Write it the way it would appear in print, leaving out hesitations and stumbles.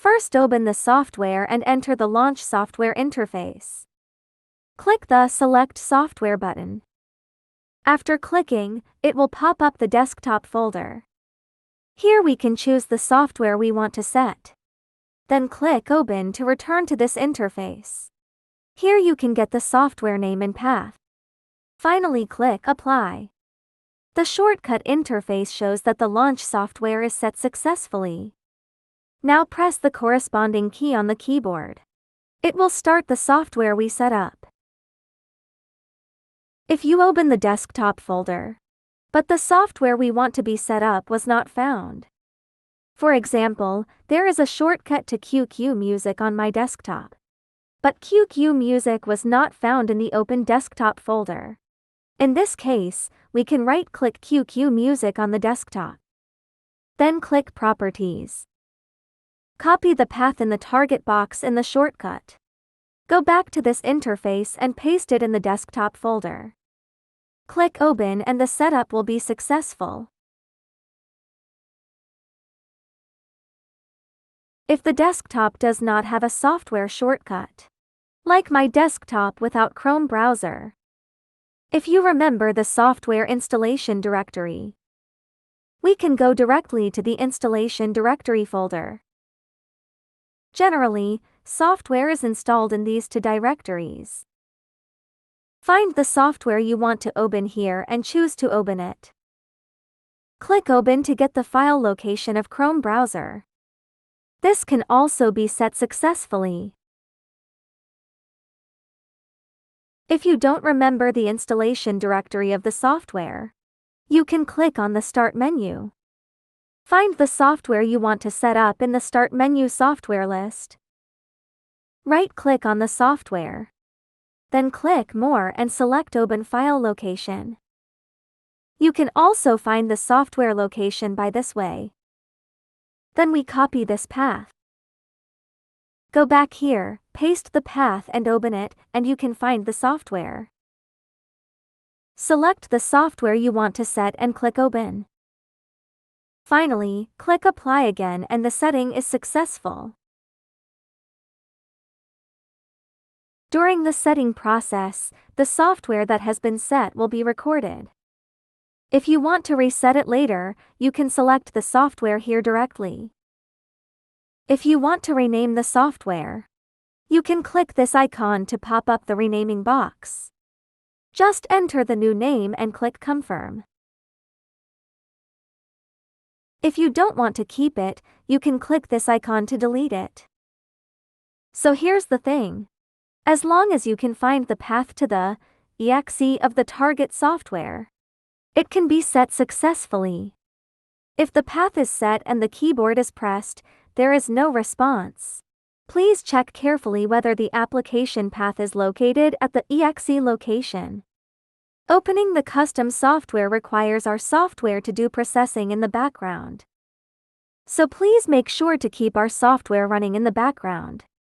First, open the software and enter the Launch Software interface. Click the Select Software button. After clicking, it will pop up the desktop folder. Here we can choose the software we want to set. Then click Open to return to this interface. Here you can get the software name and path. Finally, click Apply. The shortcut interface shows that the launch software is set successfully. Now press the corresponding key on the keyboard. It will start the software we set up. If you open the desktop folder, but the software we want to be set up was not found. For example, there is a shortcut to QQ Music on my desktop. But QQ Music was not found in the open desktop folder. In this case, we can right-click QQ Music on the desktop. Then click Properties. Copy the path in the target box in the shortcut. Go back to this interface and paste it in the desktop folder. Click Open and the setup will be successful. If the desktop does not have a software shortcut, like my desktop without Chrome browser, if you remember the software installation directory, we can go directly to the installation directory folder. Generally, software is installed in these two directories. Find the software you want to open here and choose to open it. Click Open to get the file location of Chrome browser. This can also be set successfully. If you don't remember the installation directory of the software, you can click on the Start menu. Find the software you want to set up in the Start menu software list. Right-click on the software. Then click More and select Open File Location. You can also find the software location by this way. Then we copy this path. Go back here, paste the path and open it, and you can find the software. Select the software you want to set and click Open. Finally, click Apply again and the setting is successful. During the setting process, the software that has been set will be recorded. If you want to reset it later, you can select the software here directly. If you want to rename the software, you can click this icon to pop up the renaming box. Just enter the new name and click Confirm. If you don't want to keep it, you can click this icon to delete it. So here's the thing. As long as you can find the path to the exe of the target software, it can be set successfully. If the path is set and the keyboard is pressed, there is no response. Please check carefully whether the application path is located at the exe location. Opening the custom software requires our software to do processing in the background. So please make sure to keep our software running in the background.